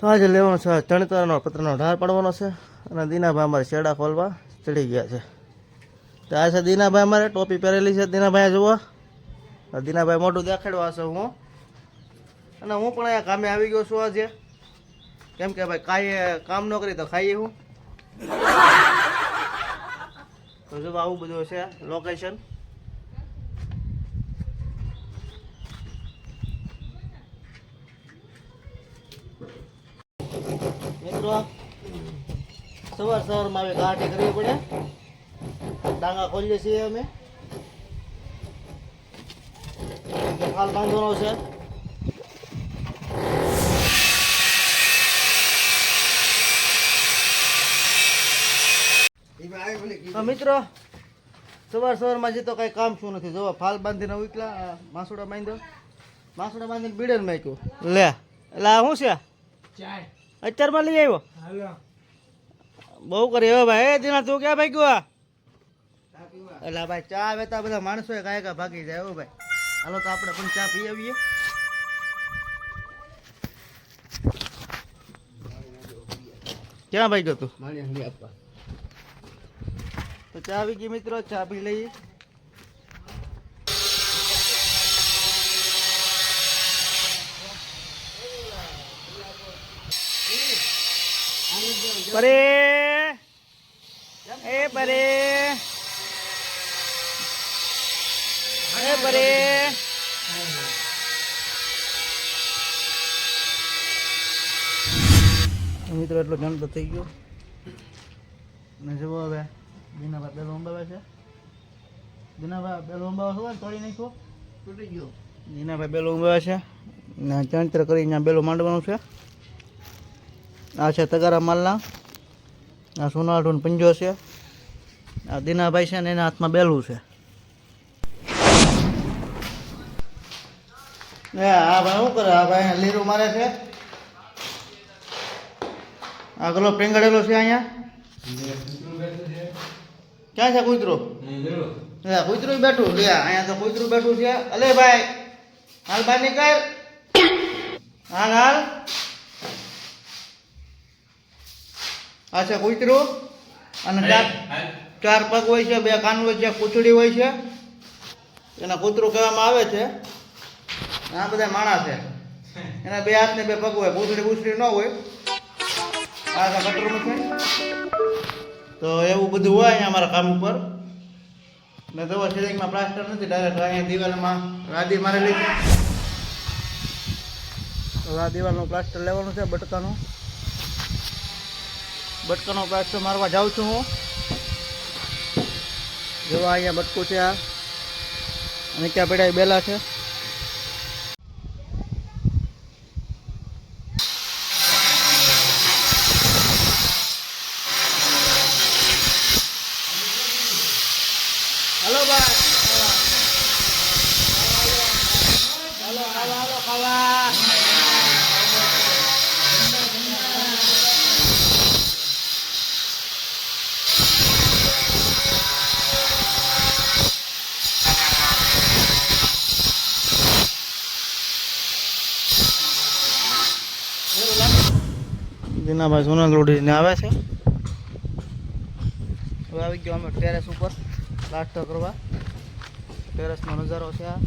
તો આજે લેવાનો છે ચણતરનો પત્રનો ઢાર પાડવાનો છે અને દીનાભાઈ અમારે શેડા ખોલવા ચડી ગયા છે. તો આ છે દીનાભાઈ, અમારે ટોપી પહેરેલી છે દીનાભાઈ, જુઓ દીનાભાઈ મોઢું દેખાડવા હશે હું. અને હું પણ અહીંયા કામે આવી ગયો છું આજે, કેમ કે ભાઈ કામ ન કરી તો ખાઈએ હું. તો જો આવું બધું છે લોકેશન. મિત્રો સવારમાં હવે ઘાટી કરવી પડે, ડાંગા ખોલીએ છીએ અમે, હાલ બાંધવાનો છે. મિત્રો સવારમાં જે તો કઈ કામ શું નથી, જો ફાલ બાંધીને ઉકલા માસુડા બાંધીને બીડે નાખ્યું. લે એટલે આ શું છે અત્યારમાં લઈ આવ્યો? બહુ કરી હવે ભાઈ. દીના તું ક્યાં ભાઈ ગયો? એટલે ભાઈ ચા વેતા બધા માણસો કાંઈ ભાગી જાય. હો ભાઈ હાલો તો આપણે પણ ચા પી આવીએ. ક્યાં ભાઈ ગયો તું? તો ચા આવી ગઈ મિત્રો, ચા પી લઈએ. પરે એ પરે એ પરે મિત્રો એટલો જણ તો થઈ ગયો. અને જુઓ હવે દીનાભાઈ પેલો અંબાવે છે. દીનાભાઈ પેલો અંબાવે શું તોડી નાખ્યો, તૂટી ગયો. દીનાભાઈ બેલો અંબાવે છે ને ચણતર કરી અહીંયા બેલો માંડવાનું છે. આ છે તગારા માલના, આ સોનાળું પંજો છે. આ દીનાભાઈ છે ને એના હાથમાં બેલું છે. આ ભાઈ શું કરે? આ ભાઈ લીરું મારે છે. આ ગલો પેંગડેલો છે અહીંયા. ક્યાં છે કૂતરો? કૂતરું બેઠું લે, અહીંયા તો કૂતરું બેઠું છે. અલે ભાઈ હાલ બહાર નીકળ, હાલ હાલ. આ છે કૂતરું અને ચાર પગ હોય છે, બે કાન હોય છે, પૂંછડી હોય છે. એના કૂતરું કહેવામાં આવે છે. આ બધા માણસ છે, એના બે હાથ ને બે પગ હોય, પૂંછડી ન હોય. આ કટરું છે. તો એવું બધું હોય અહીંયા અમારા કામ ઉપર. ને તો સિલિંગમાં પ્લાસ્ટર નથી, ડાયરેક્ટ અહીંયા દિવાલમાં રાદી મારેલી છે. તો આ દિવાલનું પ્લાસ્ટર લેવાનું છે, બટકાનું પ્લાસ્ટર મારવા જાઉં છું હું. જો અહીંયા બટકું છે, આ અને ક્યાં પેડા બેલા છે. હલો ભાઈ, હાલો ખાવા. દીનાભાઈ સોના લોડીને આવે છે. હવે આવી ગયો અમે ટેરેસ ઉપર પ્લાસ્ટર કરવા. ટેરેસનો નજારો છે આ.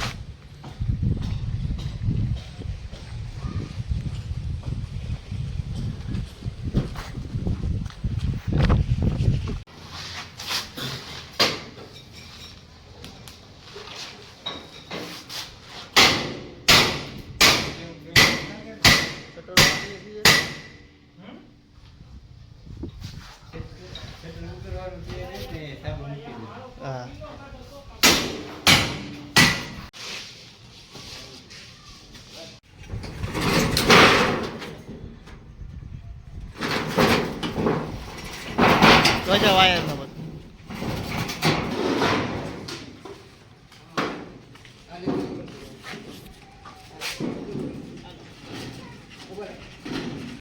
હા વાયર